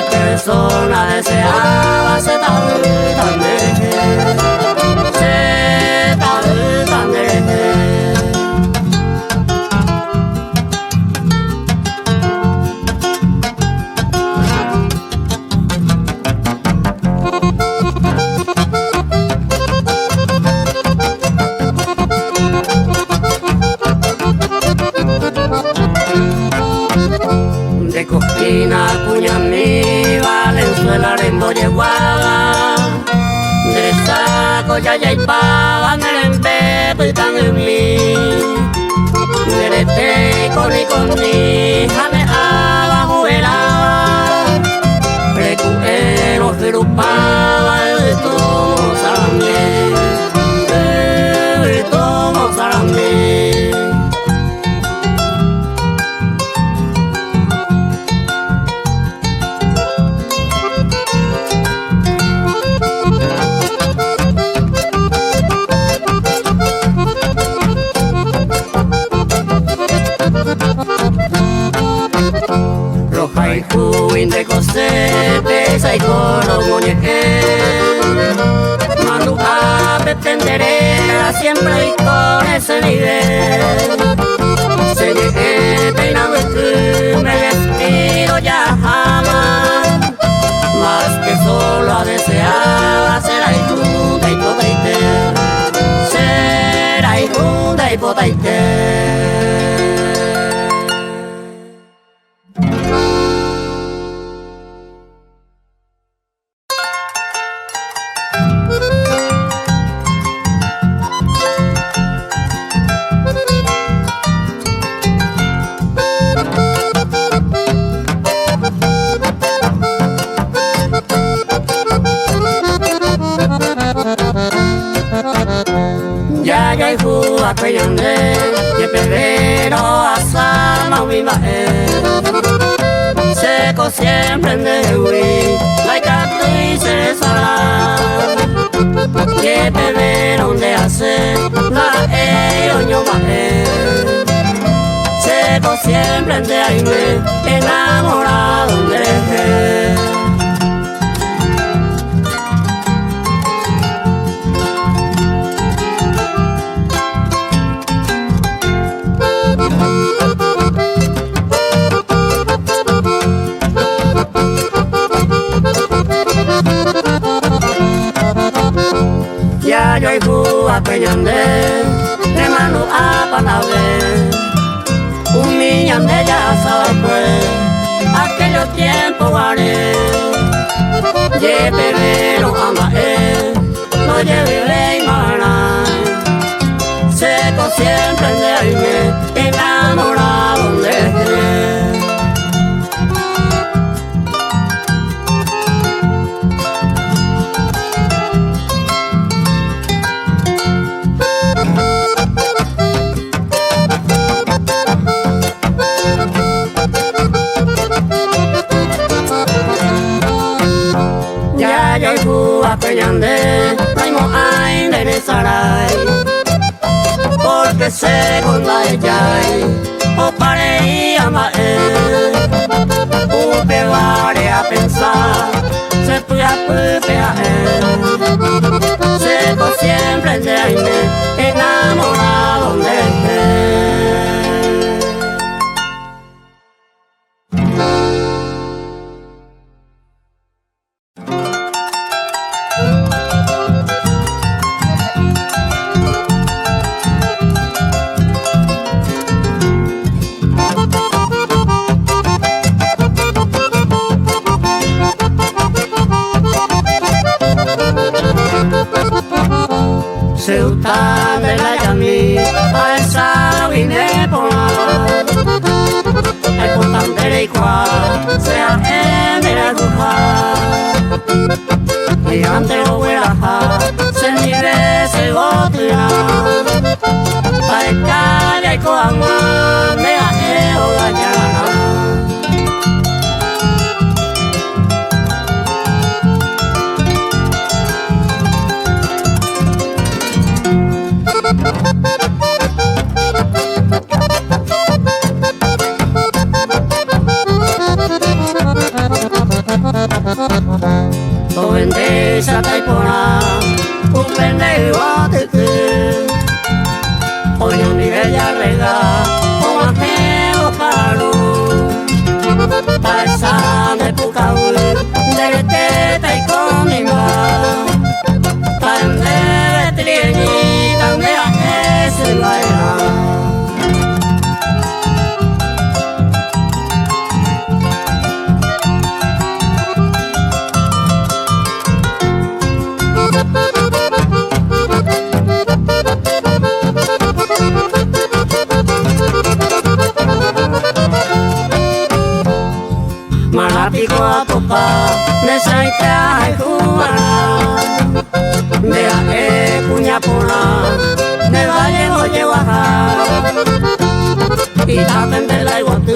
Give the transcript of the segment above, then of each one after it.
persona deseaba se de Cosquina, Cuñamí, Valenzuela, Rembo, Yeguaga, de Saco, Yayaypa, Nerempeto y Tangemí, Nerete, Coni, Jame, Aba, Juelaba, Recuero, Jerupaba, de todo Saramé, de todo Saramé. Roja y Juin de Cosé, Pesa y Coro, Muñeque, Manu a pretenderé siempre y con ese nivel. Se llegué peinado y me despido ya jamás, más que solo a desear será y junta y potaite, será y junta y potaite. Ya y Juba Peyande, y Pedrero Asama Umimae, Seco siempre en Dehui, Laicatu y Ceresara, y Pedrero donde hace la Oñomae, Seco siempre en Deaime, enamorado de ya yo y Juba Peyande, de mano a Panabé, un millande ya sabe pues, aquellos tiempos haré, ye Pedrero amae, no lleve rey maná, seco siempre de aire, enamorado de ya y Juba Peyande, Raimo Ain de Saray, porque segunda ella o pare y amae, upe vare a pensar, se puede a seco siempre de aire, enamorado de Ceuta de la Yamí, a esa vine por el portante y cual sea en la ruja y ante lo huelaja se libre se gotea a escala y coama me hace o gañana. pico a topa, de saita y cubana, de aje cuña pona, de Vallejo llevaja, y también de la iguatu,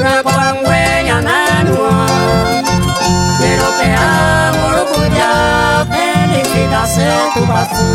la cuangüeña nanua, de lo que amo lo cuya, felicítase tu paso.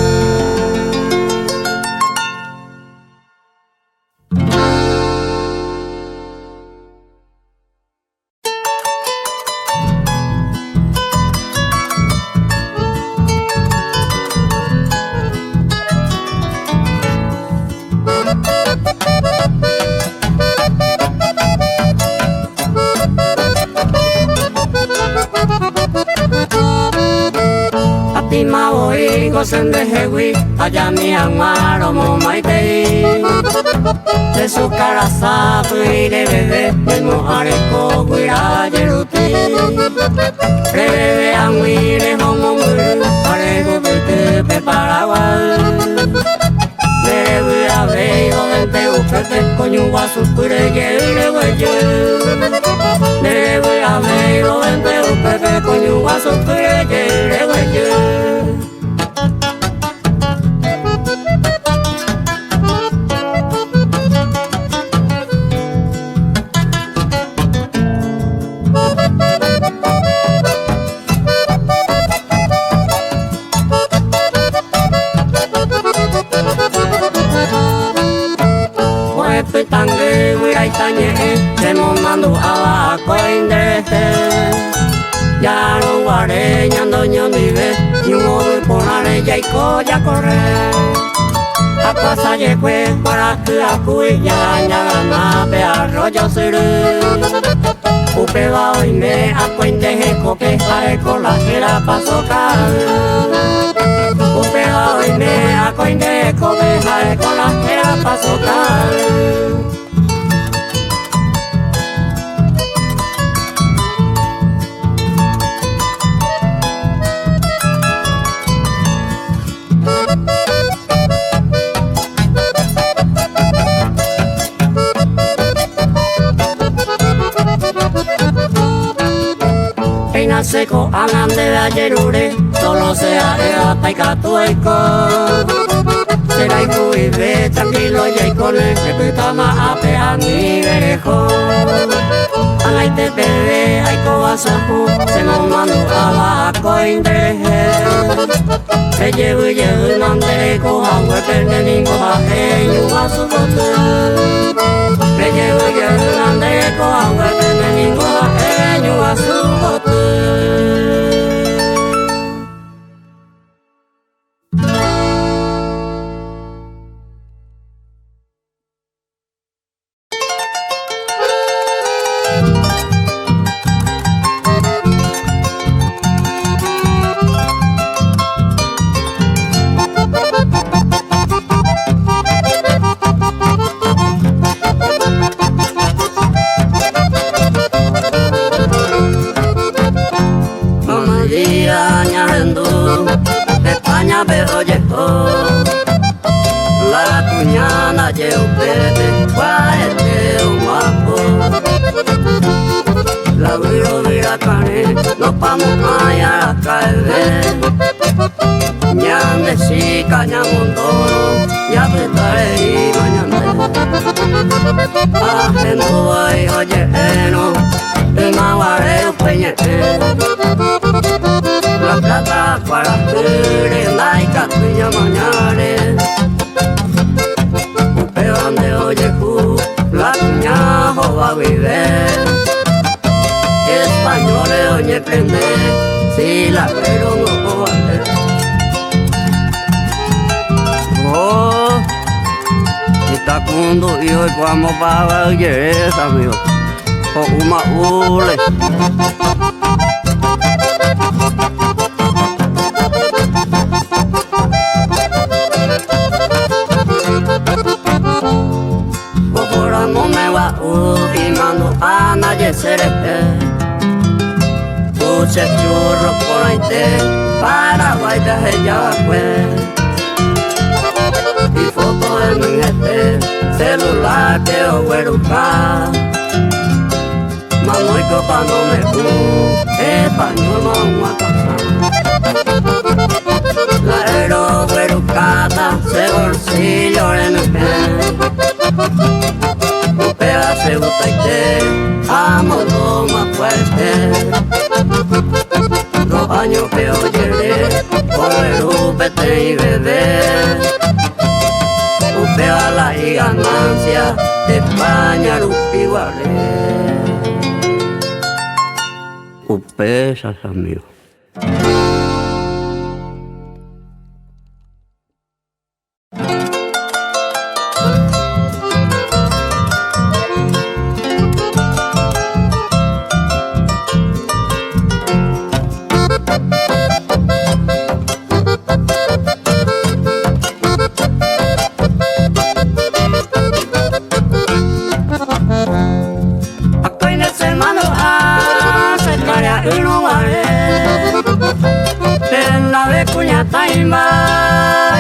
Sendejewi, allá mi amaro momaitei, de su cara sapo y de bebé, el mojareco guira yeruti, de bebé anguire homo muru, parejo vete preparagual, de bebé abejo vente upete, coño guasu pure yeire hueye, de bebé abejo vente upete, coño guasu pure yeire hueye. Ya no guaré, ñando ñondive, ni un modo ponare ya y coya correr. A casa yekwe, para que acui, ya ñagama, pe arroyo siru. Upe va hoy me, a cuente jecope, a ecola que la paso cal. Upe va hoy me, a cuente jecope, a ecola que la paso cal. Seco hagan de ayerure, solo sea ea paicatueco. Será y cuive tranquilo y hay con el repita más ape a mi verejo. Anay te pede, hay cobasapu, se nos mando a coindeje. Se llevo y llevo un andereco, agüe perde ningo baje, yuga su bote. Se llevo y llevo un andereco, agüe perde ningo baje, yuga su bote. España pero llegó la cuñada llevo pete guaete un guapo la viro vira cane nos vamos allá a caer ñande si caña mondoro ya petaré y mañana ajeno voy oye no el maguareo peñete la plata para hacer la icatuña mañana pero donde oye la cuña va a vivir españoles oye prende si la pero no va a hacer oh está cuando y hoy vamos para ver amigo o una ule Puche churro por ahí te Paraguay de Yagüe y foto de mi celular que o güeruca mano y copa no me español no a casa. La ero perucata se bolsillo en el pie. Upea se utaite, a modo más fuerte. 2 años que oye, por el upete y bebé. Upea la y ganancia de España, Lupiguaré. Upea esas amigos. Taimba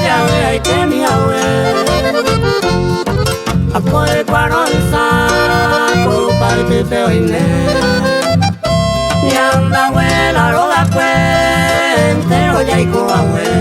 ya ve que mi abuelo apoye para saco parte peoine y anda abuela lo da cuenta o ya y con abuelo.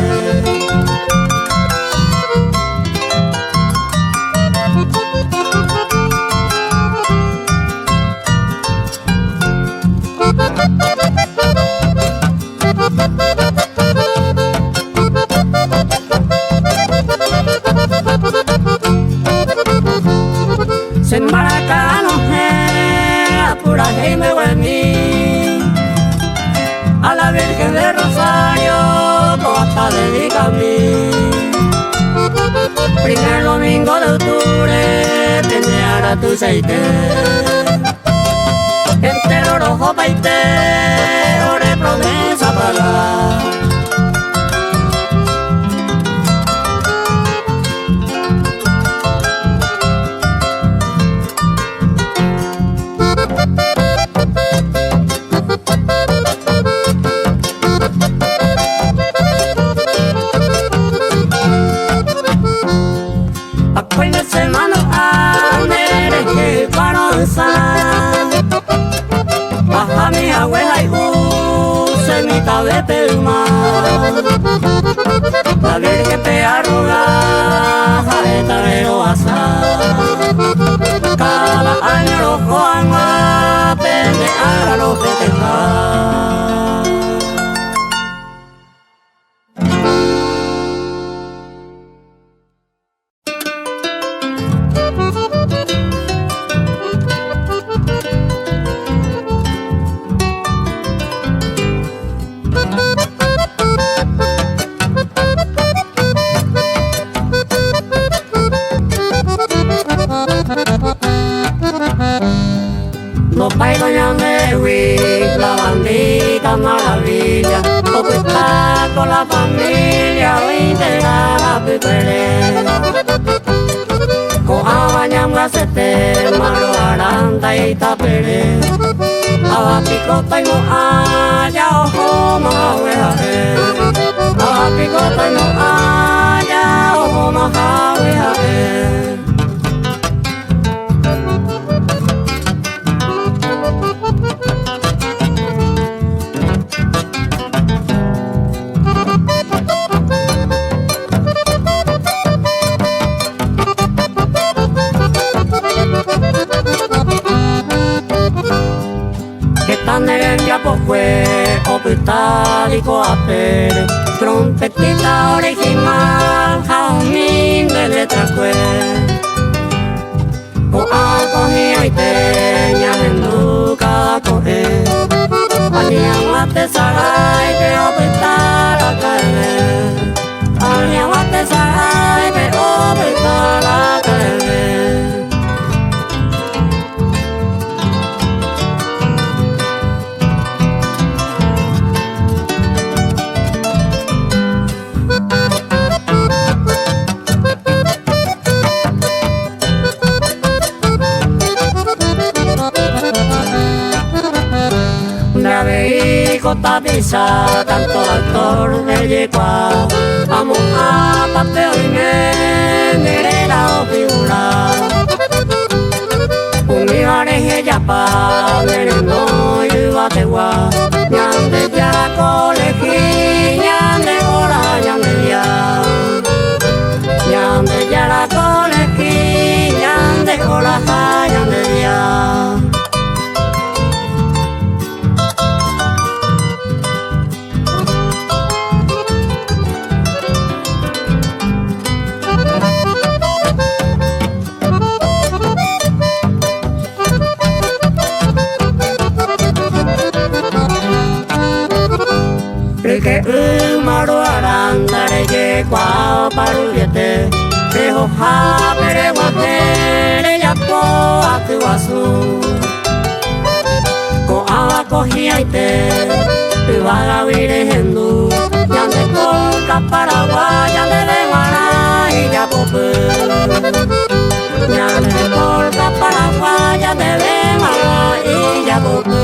Se embaracano apura y me huemí a la Virgen de Rosario, hasta dedica a mí. Primer domingo de octubre, pendeara tu seite, entero rojo paite, ore promesa para. Baja mi abuela y semita de pelma. La Virgen te arruga, jaeta de lo cada año los Juan a pendejar a los festejar. Los paidoñas de Huí, la bandita maravilla, porque está con la familia, integrada piperé. Con abañanga se te malo aranda y taperé. Abapicota y no haya ojo más huejaje. Abapicota y no haya ojo más huejaje. Fue opitálico a pere, trompetita original, jaumín de letra fue. Con acogía y teña en nuca coge, alguien mate saray que opitar a caer, alguien mate saray que opitar a caer. Tapiza, canto actor de Yecua, vamos a papeo y merera o figura. Un mijareje ya pa, merendo y bategua, que maru arandare que qua paruliete Reho ha pere guajere ya po atuasu Ko ala kohiaite Pivaga vire hendu Yande kolka Paraguay Yande de guara y ya popu Yande kolka Paraguay Yande de guara y ya popu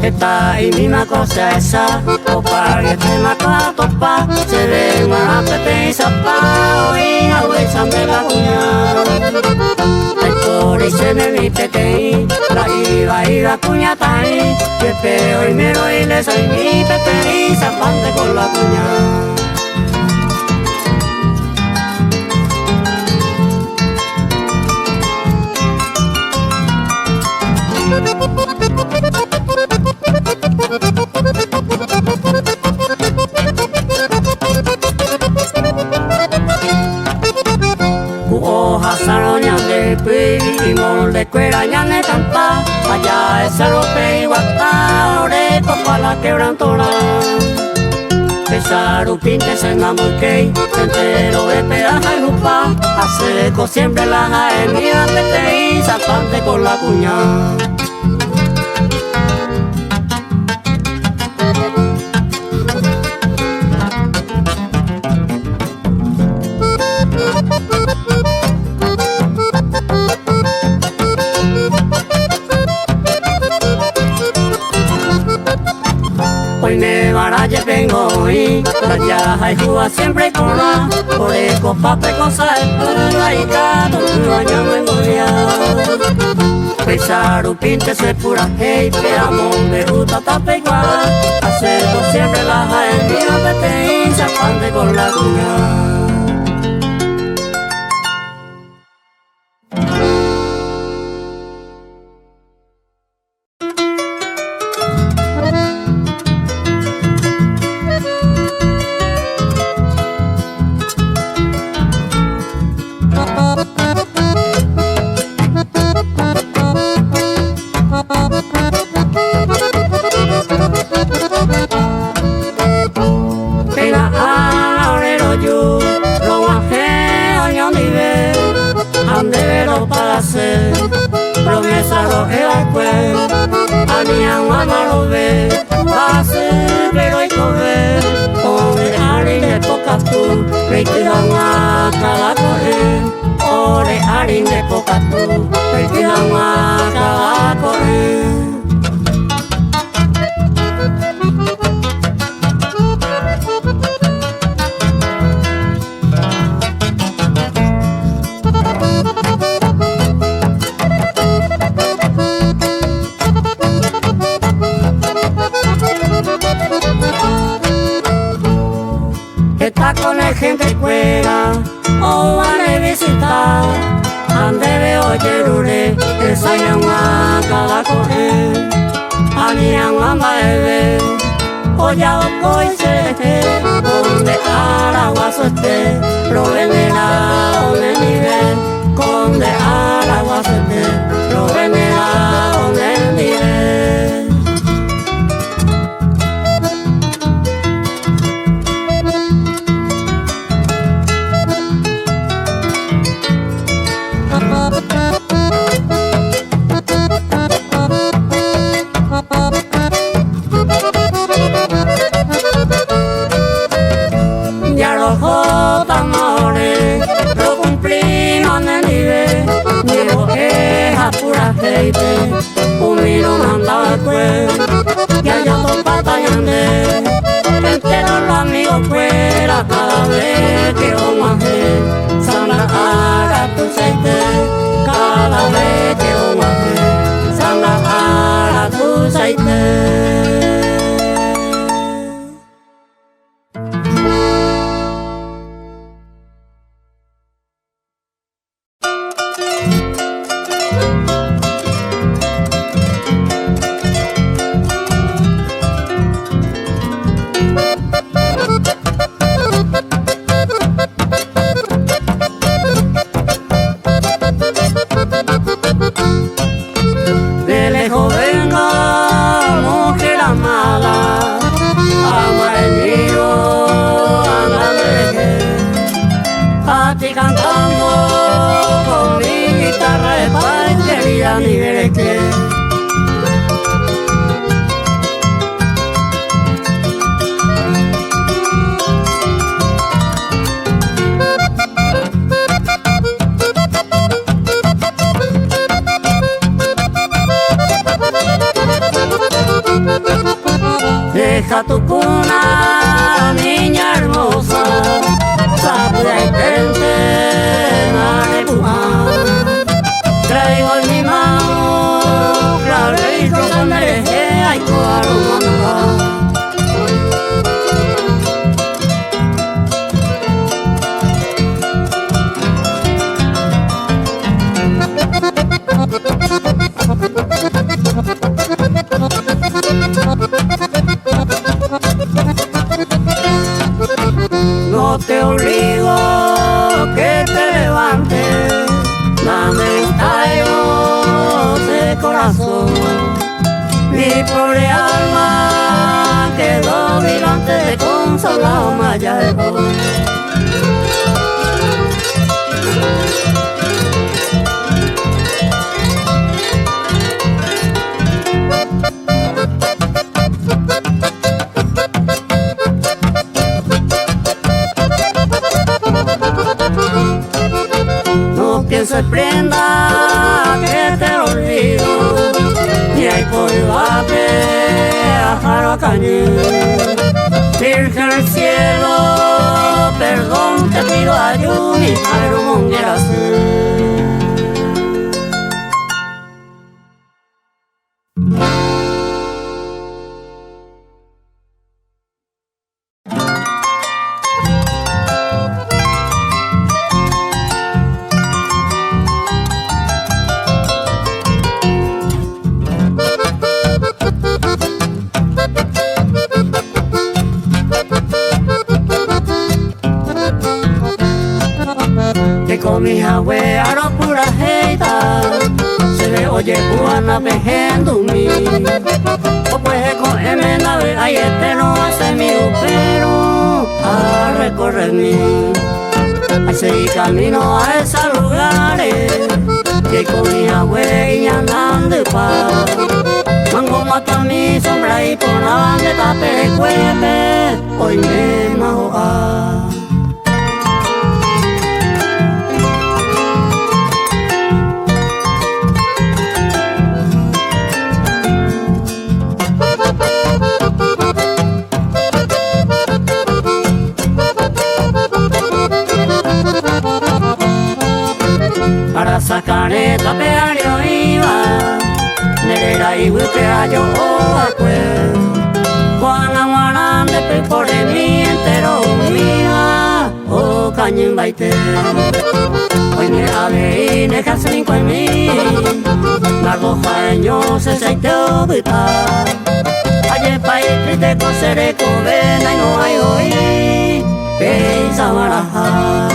Esta y misma cosa esa, opa que te mata topa, se ve una pete y zapa, oí a huesan de la cuña. Ay por y se me mi pete la iba y la cuña tai, que peo y mero y le soy mi pete y zapante con la cuña. Y molde cuera ñane tampa allá es arope y guata ore copa la quebrantora pesaru pinte se enamorquei entero de pedaja y lupa hace siempre la jae mía pete y zapante con la cuña Hoy me baraje vengo y ya y juega siempre con la por eco pape cosa es pura y cada año me moría Pesaru pinte se pura hey peamos me gusta tape igual hacer siempre la jae mía pete y zapante con la cuña Promesa roje acque, anian amarove, base pero y cover, ore harine pokatu, reiki hanga kalakore, ore harine pokatu, reiki hanga kalakore. Está con el gente cuera o van a visitar ande de oye esa llama cada correr anian amba bebe o ya o se donde aragua suerte provenera donde nivel con de aragua suerte provenera donde nivel Ya rojo tamore, lo cumplí no me nive, niego que a pura aceite, humino mandaba pues, ya yo topa tañande, entero los amigos fuera cada vez que un ángel, sana haga tu aceite, cada vez que un ángel, sana haga tu aceite. de lejos vengo, mujer amada, ama el mío, ama a ti cantando con mi guitarra de paz, querida mi bereque. Deja tu cuna, niña hermosa, sacude y tente, marepujar. Traigo en mi mano, claro y rosa merece, ay, cuaro manuja. No te obligo que te levantes, dame un tallo de corazón. Mi pobre alma quedó vigilante de consolado maya de hoy. Se prenda que te olvido, ni hay por a Jaracañé. Virgen del cielo, perdón te pido ayuda, mi padre monguera. Con mi abuela pura jeita se le oye cubana pejendo mi o pues con M nave ay este no hace mi pero a recorrer mi ay seguir camino a esos lugares que con mi abuela andando pa mango mata mi sombra y por la de tape cueve hoy me mahoa. Para sacar esta peario iba, nerera y huipea yo acuer. Juana Juana de por de mi entero mía, o cañen baite. Hoy me ave y ne caselin con mi, largo jaeño se seite obita. Ayer pa' ir triste cosere covena y no hay hoy, que sabaraja.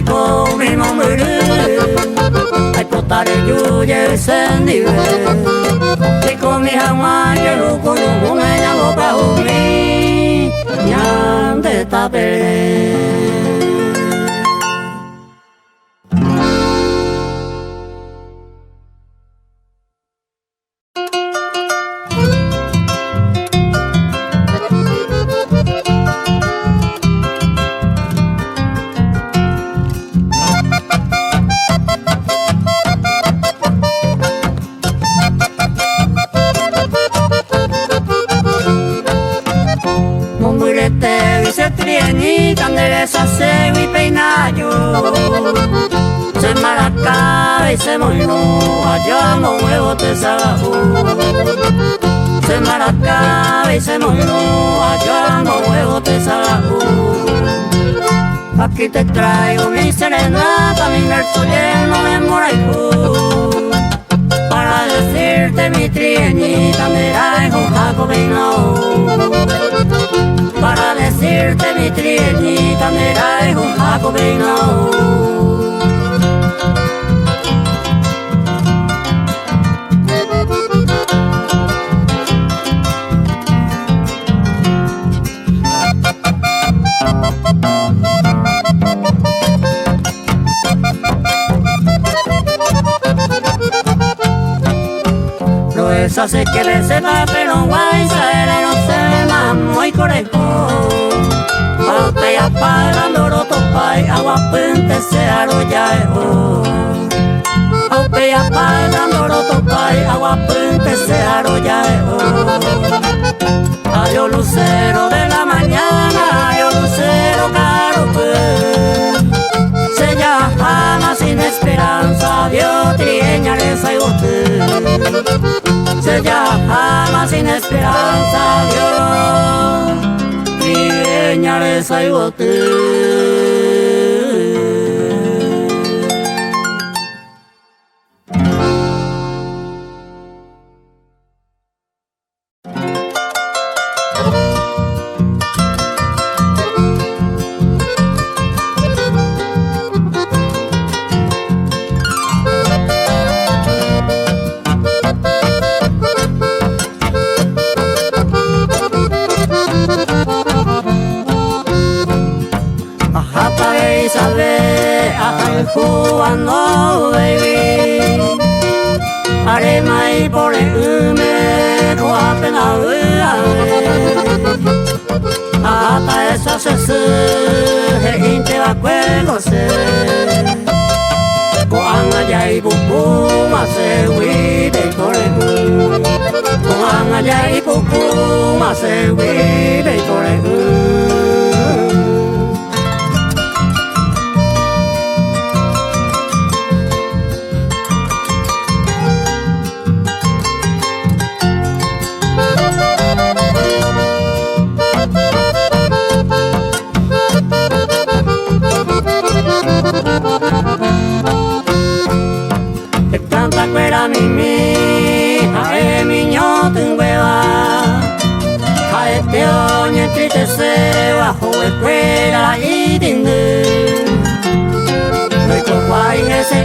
Con mi nombre, hay potare yuye sendive, y con mi jamás yo lo conozco una llamo para mí, ya de tape. Se maracaba y se moinó, allá no huevo te sabajú. Se maracaba y se moinó, allá no huevo te sabajú. Aquí te traigo mi serenata, mi verso lleno de moraijú. para decirte mi trieñita, mira, hijo jacobino. Para decirte mi trieñita, mira, hijo jacobino. Esa se que le sepa pero guay saere no se ma muy corejo Paute ya pagando roto pai agua pente se arrolla Paute ya pagando roto pai agua pente se arrolla Adiós lucero de la mañana, adiós lucero caro pues se llama sin esperanza, adiós trieña le saigo se llama sin esperanza, Dios, trieña le saigo Jugando baby Arema y por el me Coapena Hasta esa se se Inte va cuego se Coanga ya y pupuma se Huide por el Coanga ya y pupuma se Huide por el Cuera mi jae miño tungueva jae teoñe entristece bajo escuela y tinde no con guay ese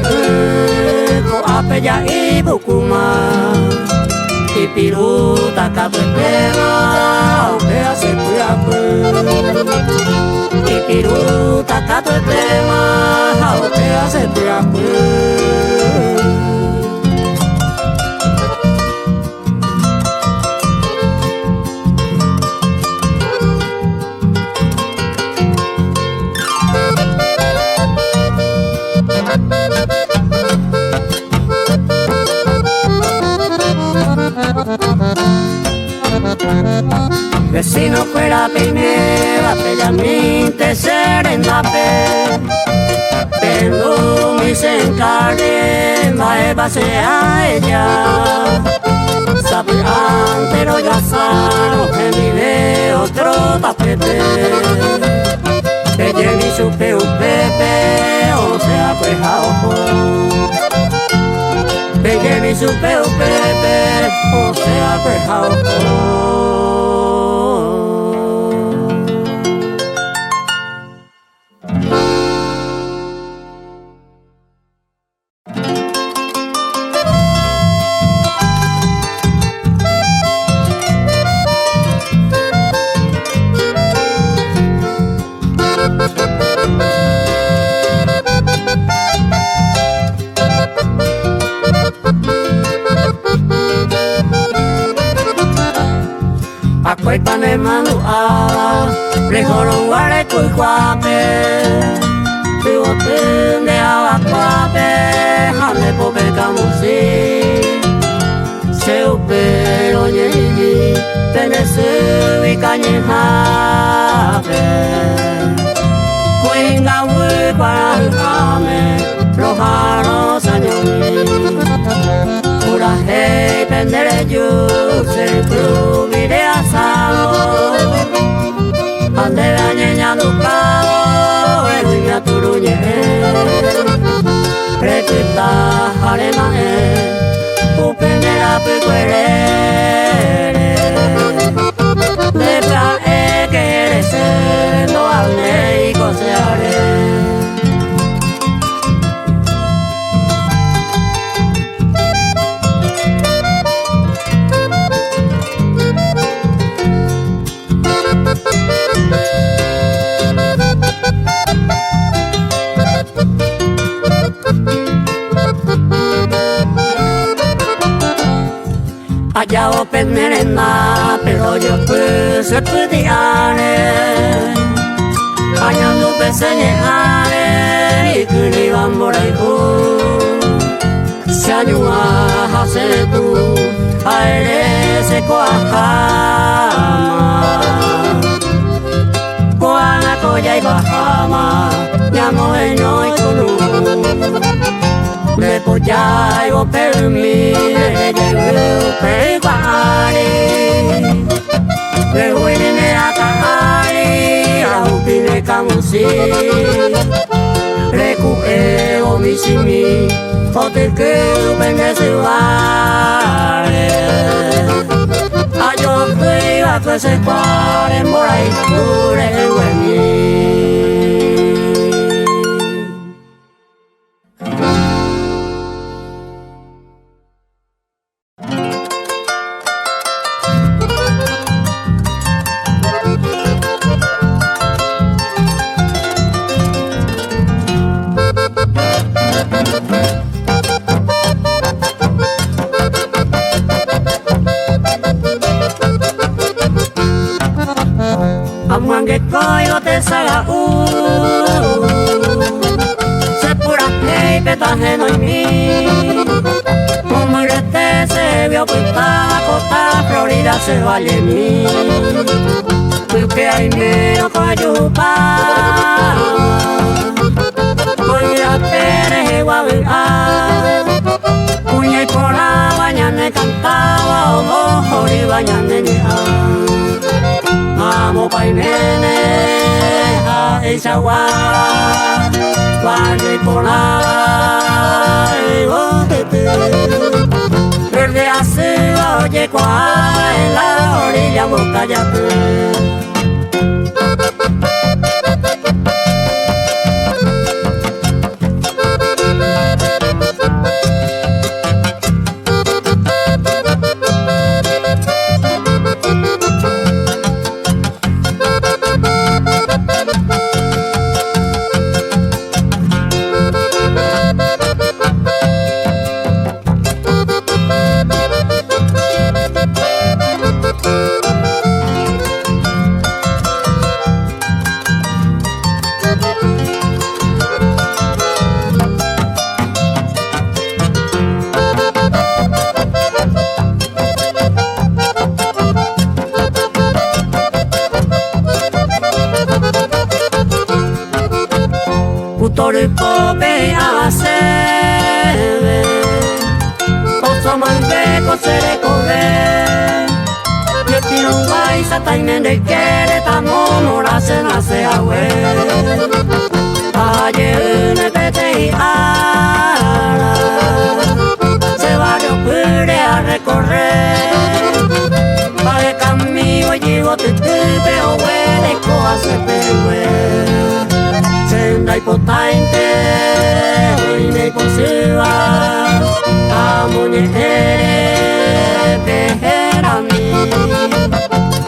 con apella y bucuma y piruta catuepema aunque hace cuiapu y piruta catuepema aunque hace cuiapu que si no fuera primera bellamente serendape pero mi se encargue mae base a ella sabe antero ya sano que vive otro tapete que lleve su pepe o sea pues a ojo que lleve su pepe o sea pues a ojo Acuérdame manua, lejos guare cuicuape, tu botín de abacuape, jale pope camusi, se upero ñeñi, tenesu y cañejape, cuinga huicuarame, flojaros añomi, pura hey pendere yo, se crubire asado, ande la ñeña ducado, el niña turuñe, recita aremae, ya o pennerena pero yo pues estudiare año peseñare y que van por ahí se ayuda a hacer tú aire se coajama coana coya y bajama llamo en hoy con le polla y per mi le pegare le huele a caare a upine camusi le cueo mi simi pote que venga se vare a yo fui a que se pare por ahí pure que coyo te saga se pura que petaje no hay mí como este se vio pintada costa Florida se vale mí porque hay menos coyupa coya teres guabea cuña y por la bañane cantaba o mojo y bañane amo painene a esa gua vale por la verde hace oye cuál en la orilla boca ya Pope hace Oso manteco se le coge y tiro un país a tainen de quiere tamo mora se nace a ayer me pete y ara se va yo pude a recorrer pa de camino y llego te pero huele coa se senda y potente hoy me conserva a muñeca tejera mí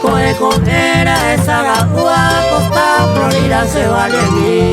coge con era esa agua costa Florida se vale mí